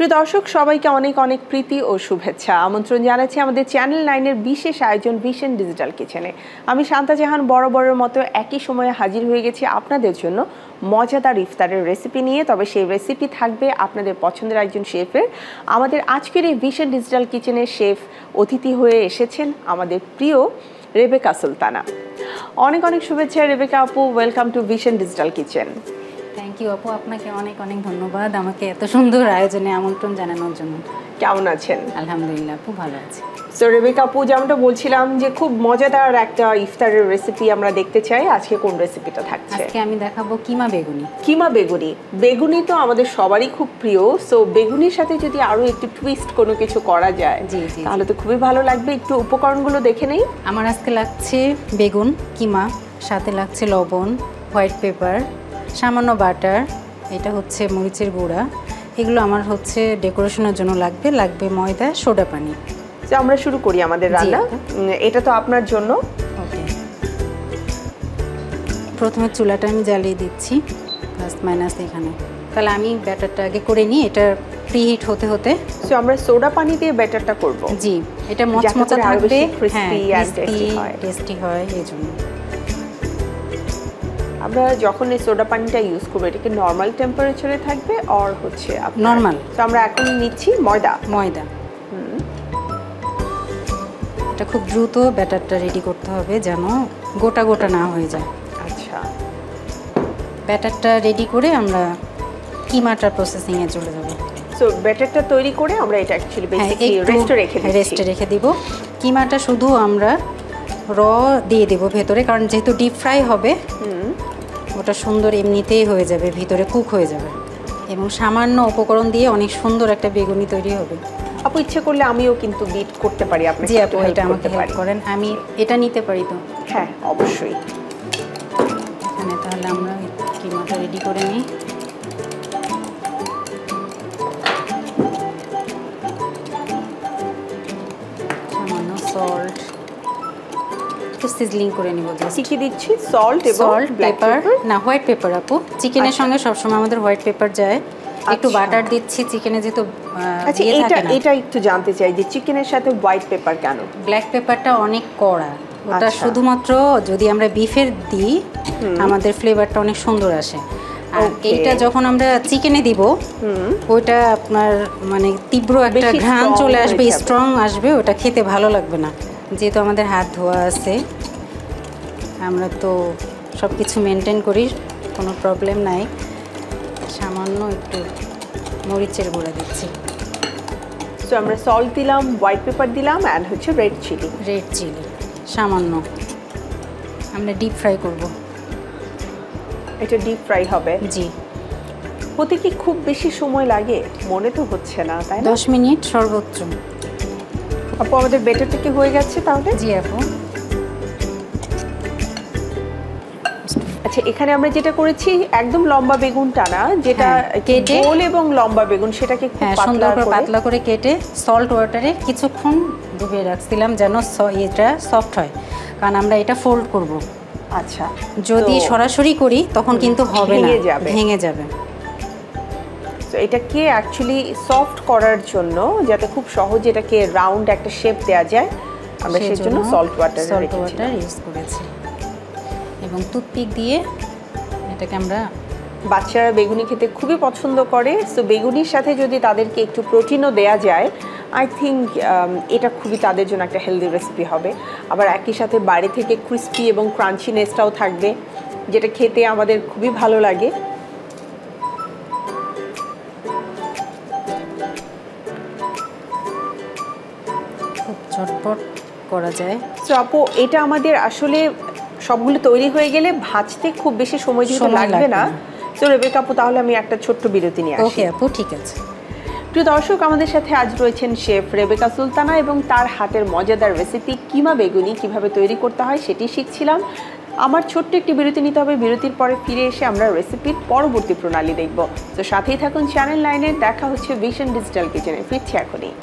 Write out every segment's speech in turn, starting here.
প্রিয় দর্শক সবাইকে অনেক অনেক প্রীতি ও শুভেচ্ছা আমন্ত্রণ জানাচ্ছি আমাদের চ্যানেল 9 এর বিশেষ আয়োজন ভিশন ডিজিটাল কিচেনে। আমি শান্তা জাহান বরাবরের মতো একই সময়ে হাজির হয়ে গেছি আপনাদের জন্য মজাদার ইফতারের রেসিপি নিয়ে। তবে সেই রেসিপি থাকবে আপনাদের পছন্দের একজন শেফের। আমাদের আজকের এই ভিশন ডিজিটাল কিচেনের শেফ অতিথি হয়ে এসেছেন আমাদের প্রিয় রেবেকা সুলতানা। অনেক অনেক শুভেচ্ছা রেবেকা আপু, welcome to Vision Digital Kitchen. Thank you আপু, আপনাকে অনেক অনেক ধন্যবাদ আমাকে এত সুন্দর আয়োজনে আমন্ত্রণ জানানোর জন্য। কেমন আছেন? আলহামদুলিল্লাহ আপু, ভালো আছি। সো রেবেকা আপু, যেমনটা বলছিলাম যে খুব মজাদার একটা ইফতারের রেসিপি আমরা দেখতে চাই। আজকে কোন রেসিপিটা থাকছে? আজকে আমি দেখাবো কিমা বেগুনি। কিমা বেগুনি। বেগুনি তো আমাদের সবারই খুব প্রিয়। সো বেগুনির সাথে যদি আরো একটু টুইস্ট কোনো কিছু করা যায় তাহলে তো খুবই ভালো লাগবে। একটু উপকরণগুলো দেখে নেই। আমার আজকে লাগছে বেগুন, কিমা, সাথে লাগছে লবণ, হোয়াইট পেপার, সামান্য বাটার, এটা হচ্ছে মরিচের গুঁড়া, এগুলো আমার হচ্ছে ডেকোরেশনের জন্য লাগবে ময়দা, সোডা পানি। তো আমরা শুরু করি আমাদের রান্না। এটা তো আপনার জন্য। ওকে, প্রথমে চুলাটা আমি জ্বালিয়ে দিচ্ছি প্লাস মাইনাস এখানে। তাহলে আমি ব্যাটারটা আগে করে নিই, এটা প্রিহিট হতে হতে। সো আমরা সোডা পানি দিয়ে ব্যাটারটা করব। জি, এটা মচমচা থাকবে, টেস্টি হয় এই জন্য। আমরা যখন এই সোডা পানিটা ইউজ করব এটা কি নরমাল টেম্পারেচারে থাকবে আর হচ্ছে নরমাল? তো আমরা এখন নিচ্ছি ময়দা। এটা খুব দ্রুত ব্যাটারটা রেডি করতে হবে যেন গোটা গোটা না হয়ে যায়। আচ্ছা, ব্যাটারটা রেডি করে আমরা কিমাটার প্রসেসিংয়ে চলে যাব। সো ব্যাটারটা তৈরি করে আমরা এটা অ্যাকচুয়ালি বেসিক্যালি রেস্টে রেখে দিব। কিমাটা শুধু আমরা র দিয়ে দেব ভেতরে, কারণ যেহেতু ডিপ ফ্রাই হবে ওটা সুন্দর এমনিতেই হয়ে যাবে, ভিতরে কুক হয়ে যাবে এবং সামান্য উপকরণ দিয়ে অনেক সুন্দর একটা বেগুনি তৈরি হবে। আপু ইচ্ছে করলে আমিও কিন্তু বিট করতে পারি আপনাকে। জি আপু, এটা আমাকে হেল্প করেন, আমি এটা নিতে পারি তো? হ্যাঁ অবশ্যই। এখানে তাহলে আমরা কিমাটা রেডি করে নিই। সামান্য সল্ট, একটু সিজলিং করে নিব। কি কি দিচ্ছি? সল্ট এবং পেপার, না হোয়াইট পেপার আপু। চিকেনের সঙ্গে সবসময় আমাদের হোয়াইট পেপার যায়। একটু বাটার দিচ্ছি চিকেনে যেহেতু। আচ্ছা, এটা একটু জানতে চাই যে চিকেনের সাথে হোয়াইট পেপার কেন? ব্ল্যাক পেপারটা অনেক কড়া, ওটা শুধুমাত্র যদি আমরা বিফের দিই আমাদের ফ্লেভারটা অনেক সুন্দর আসে। আর এইটা যখন আমরা চিকেনে দিব ওইটা আপনার মানে তীব্র একটা ঘ্রাণ চলে আসবে, স্ট্রং আসবে, ওটা খেতে ভালো লাগবে না। যেহেতু আমাদের হাত ধোয়া আছে, আমরা তো সব কিছু মেনটেন করি, কোনো প্রবলেম নাই। সামান্য একটু মরিচের গুঁড়া দিচ্ছি। সো আমরা সল্ট দিলাম, হোয়াইট পেপার দিলাম অ্যান্ড হচ্ছে রেড চিলি সামান্য। আমরা ডিপ ফ্রাই করব। এটা ডিপ ফ্রাই হবে? জি। হতে কি খুব বেশি সময় লাগে? মনে তো হচ্ছে না, তাই না? 10 মিনিট সর্বোচ্চ। আপু আমাদের ব্যাটারটা কি হয়ে গেছে তাহলে? জি আপু। আচ্ছা, এখানে আমরা যেটা করেছি একদম লম্বা বেগুনটা না, যেটা কেটে গোল এবং লম্বা বেগুন সেটাকে খুব পাতলা করে কেটে সল্ট ওয়াটারে কিছুক্ষণ ডুবিয়ে রাখছিলাম যেন এটা সফট হয়, কারণ আমরা এটা ফোল্ড করব। আচ্ছা, যদি সরাসরি করি তখন কিন্তু হবে না, ভেঙে যাবে। তো এটাকে অ্যাকচুয়ালি সফট করার জন্য যাতে খুব সহজে এটাকে রাউন্ড একটা শেপ দেওয়া যায় আমরা সেজন্য সল্ট ওয়াটার ইউজ করেছি এবং টুথপিক দিয়ে এটাকে আমরা। বাচ্চারা বেগুনি খেতে খুবই পছন্দ করে। সো বেগুনির সাথে যদি তাদেরকে একটু প্রোটিনও দেওয়া যায়, আই থিঙ্ক এটা খুবই তাদের জন্য একটা হেলদি রেসিপি হবে। আবার একই সাথে বাইরে থেকে ক্রিস্পি এবং ক্রাঞ্চিনেসটাও থাকবে, যেটা খেতে আমাদের খুবই ভালো লাগে। খুব ঝটপট করা যায়। সো আপু এটা আমাদের আসলে সবগুলো তৈরি হয়ে গেলে ভাজতে খুব বেশি সময় যেহেতু লাগবে না। তো রেবেকা আপু তাহলে আমি একটা ছোট্ট বিরতি নিয়ে আসি। ওকে আপু, ঠিক আছে। প্রিয় দর্শক, আমাদের সাথে আজ রয়েছেন শেফ রেবেকা সুলতানা এবং তার হাতের মজাদার রেসিপি কিমা বেগুনি কিভাবে তৈরি করতে হয় সেটি শিখছিলাম। আমার ছোট্ট একটি বিরতি নিতে হবে, বিরতির পরে ফিরে এসে আমরা রেসিপির পরবর্তী প্রণালী দেখব। তো সাথেই থাকুন চ্যানেল 9-এর। দেখা হচ্ছে ভিশন ডিজিটাল কিচেনে, ফিরছি এখনই।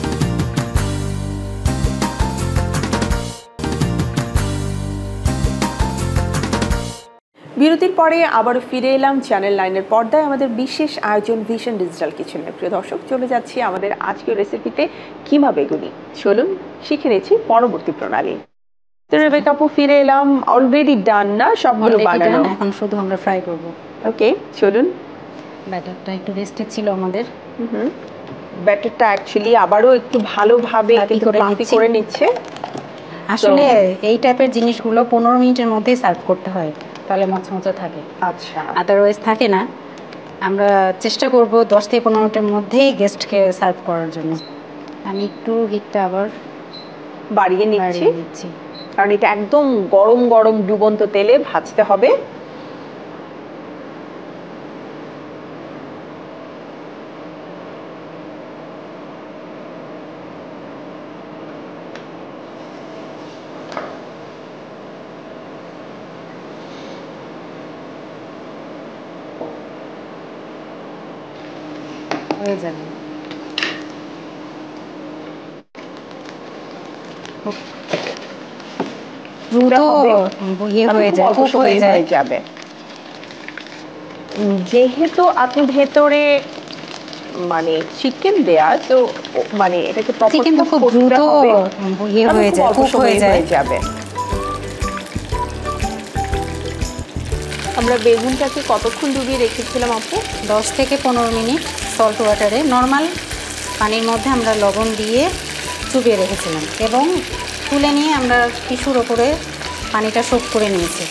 বিরতির পরে আবারও ফিরে এলাম চ্যানেল 9-এর পর্দায় আমাদের বিশেষ আয়োজন ভিশন ডিজিটাল কিচেনে। প্রিয় দর্শক, চলে যাচ্ছি আমাদের আজকের রেসিপিতে কিমা বেগুনি। চলুন শিখে নিচ্ছি পরবর্তী প্রণালী। তো রেবেকা আপু, ফিরে এলাম। অলরেডি ডান না সবগুলো বানানো? এখন শুধু আমরা ফ্রাই করব। ওকে, চলুন। ব্যাটারটা একটু রেস্টে ছিল আমাদের। ব্যাটারটা অ্যাকচুয়ালি আবারও একটু ভালোভাবে ফ্লাফি করে নিচ্ছে। আসলে এই টাইপের জিনিসগুলো 15 মিনিটের মধ্যেই সার্ভ করতে হয়, তাহলে মচমচে থাকে। আচ্ছা, আদারওয়াইজ থাকে না। আমরা চেষ্টা করব 10 থেকে 15 মিনিটের মধ্যেই গেস্টকে সার্ভ করার জন্য। আমি একটু হিটটা আবার বাড়িয়ে নিচ্ছি, কারণ এটা একদম গরম গরম ডুবন্ত তেলে ভাজতে হবে। হয়ে যাবে। যেহেতু আপনি ভেতরে মানে চিকেন দেয়া, তো মানে এটাকে চিকেন তো খুব দ্রুত হয়ে যাবে। আমরা বেগুনটাকে কতক্ষণ ডুবিয়ে রেখেছিলাম আপু? 10 থেকে 15 মিনিট সল্ট ওয়াটারে, নর্মাল পানির মধ্যে আমরা লবণ দিয়ে চুবিয়ে রেখেছিলাম এবং তুলে নিয়ে আমরা টিস্যুর ওপরে পানিটা শোক করে নিয়েছি।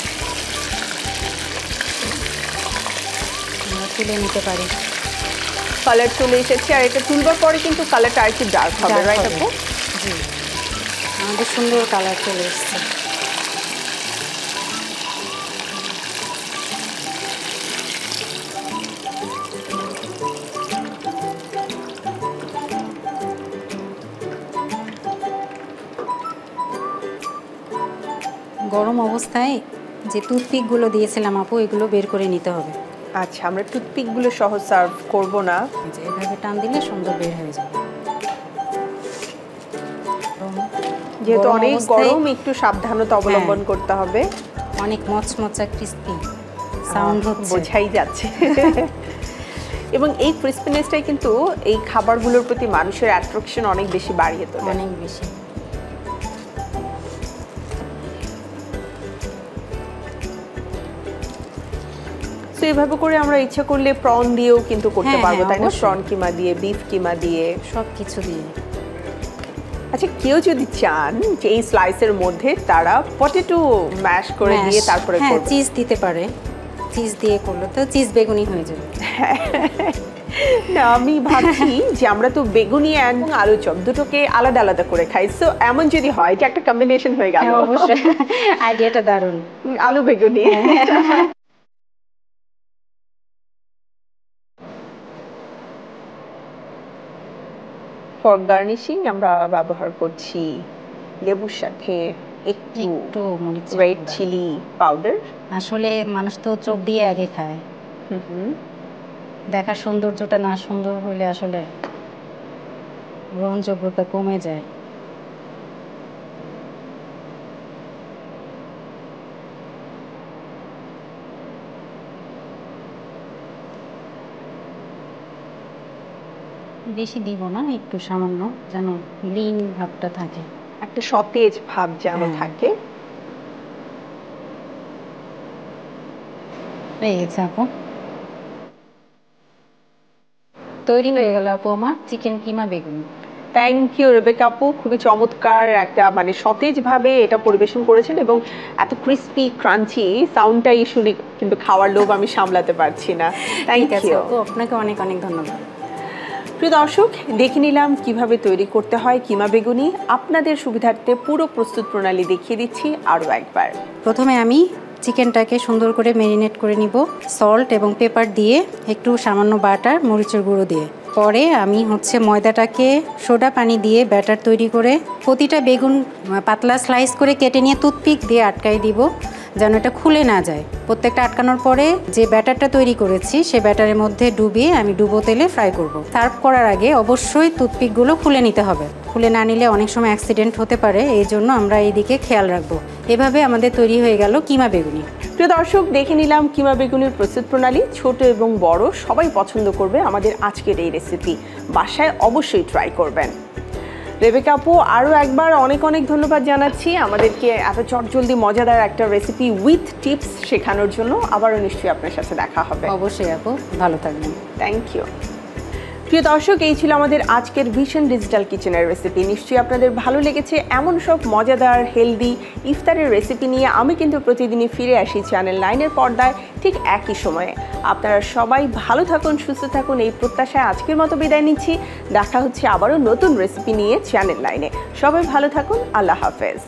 আমরা তুলে নিতে পারি। কালার চলে এসেছে, আর এটা তুলবার পরে কিন্তু কালারটা আর একটু ডার্ক হবে, রাইট আপু? জি, আমাদের সুন্দর কালার চলে এসেছে। গরম অবস্থায় যে টুথপিকগুলো দিয়েছিলাম আপু, এগুলো বের করে নিতে হবে। আচ্ছা, আমরা টুথপিকগুলো সহ সার্ভ করব না, এভাবে টান দিলে সুন্দর বের হয়ে যাবে। যেহেতু অনেক গরম, একটু সাবধানতা অবলম্বন করতে হবে। অনেক মচমচা ক্রিস্পি সাউন্ড হচ্ছে, বোঝাই যাচ্ছে। এবং এই ক্রিস্পিনেসটাই কিন্তু এই খাবারগুলোর প্রতি মানুষের অ্যাট্রাকশন অনেক বেশি বাড়িয়ে তোলে, অনেক বেশি। তো এভাবে করে আমরা ইচ্ছা করলে প্রন দিয়েও কিন্তু করতে পারবো, তাই না? প্রন কিমা দিয়ে, বিফ কিমা দিয়ে, সব কিছু দিয়ে। আচ্ছা, কেউ যদি চান যে এই স্লাইসের মধ্যে তারা পটেটো ম্যাশ করে দিয়ে তারপরে চিজ দিতে পারে, চিজ দিয়ে করলে তো চিজ বেগুনি হয়ে যাবে। না, আমি ভাবছি যে আমরা তো বেগুনি এবং আলু চপ দুটোকে আলাদা আলাদা করে খাই, সো এমন যদি হয় এটা একটা কম্বিনেশন হয়ে গেল। অবশ্যই, আইডিয়াটা দারুণ। আলু বেগুনি। ফর গার্নিশিং আমরা ব্যবহার করছি লেবুর সাথে একটু রেড চিলি পাউডার। আসলে মানুষ তো চোখ দিয়ে আগে খায়, দেখার সৌন্দর্যটা না সুন্দর হলে আসলে গ্রহণযোগ্যতা কমে যায়। বেশি দিব না, একটু সামান্য, যেন গ্রিন ভাবটা থাকে, একটা সতেজ ভাব যেন থাকে। হয়ে গেছে আপু, তৈরি হয়ে গেল আপু আমার চিকেন কিমা বেগুনি। থ্যাংক ইউ রেবেকা আপু, খুবই চমৎকার একটা মানে সতেজ ভাবে এটা পরিবেশন করেছেন এবং এত ক্রিস্পি ক্রাঞ্চি সাউন্ডটাই শুনে কিন্তু খাওয়ার লোভ আমি সামলাতে পারছি না। থ্যাংক ইউ আপু, আপনাকে অনেক অনেক ধন্যবাদ। প্রিয় দর্শক, দেখে নিলাম কিভাবে তৈরি করতে হয় কিমা বেগুনি। আপনাদের সুবিধার্থে পুরো প্রস্তুত প্রণালী দেখিয়ে দিচ্ছি আরও একবার। প্রথমে আমি চিকেনটাকে সুন্দর করে ম্যারিনেট করে নিব সল্ট এবং পেপার দিয়ে, একটু সামান্য বাটার, মরিচের গুঁড়ো দিয়ে। পরে আমি ময়দাটাকে সোডা পানি দিয়ে ব্যাটার তৈরি করে প্রতিটা বেগুন পাতলা স্লাইস করে কেটে নিয়ে টুথপিক দিয়ে আটকাই দিব, যেন এটা খুলে না যায়। প্রত্যেকটা আটকানোর পরে যে ব্যাটারটা তৈরি করেছি সে ব্যাটারের মধ্যে ডুবিয়ে আমি ডুবো তেলে ফ্রাই করব। সার্ভ করার আগে অবশ্যই টুথপিকগুলো খুলে নিতে হবে, খুলে না নিলে অনেক সময় অ্যাক্সিডেন্ট হতে পারে, এই জন্য আমরা এইদিকে খেয়াল রাখবো। এভাবে আমাদের তৈরি হয়ে গেল কিমা বেগুনি। প্রিয় দর্শক, দেখে নিলাম কিমা বেগুনের প্রস্তুত প্রণালী। ছোট এবং বড় সবাই পছন্দ করবে আমাদের আজকের এই রেসিপি। বাসায় অবশ্যই ট্রাই করবেন। রেবেকা আপু, আরও একবার অনেক অনেক ধন্যবাদ জানাচ্ছি আমাদেরকে এত চটজলদি মজাদার একটা রেসিপি উইথ টিপস শেখানোর জন্য। আবারও নিশ্চয়ই আপনার সাথে দেখা হবে। অবশ্যই আপু, ভালো থাকবেন। Thank you. প্রিয় দর্শক, এই ছিল আমাদের আজকের ভিশন ডিজিটাল কিচেনের রেসিপি। নিশ্চয়ই আপনাদের ভালো লেগেছে। এমন সব মজাদার হেলদি ইফতারের রেসিপি নিয়ে আমি কিন্তু প্রতিদিনই ফিরে আসি চ্যানেল 9-এর পর্দায় ঠিক একই সময়ে। আপনারা সবাই ভালো থাকুন, সুস্থ থাকুন, এই প্রত্যাশায় আজকের মতো বিদায় নিচ্ছি। দেখা হচ্ছে আবারও নতুন রেসিপি নিয়ে চ্যানেল 9-এ। সবাই ভালো থাকুন। আল্লাহ হাফেজ।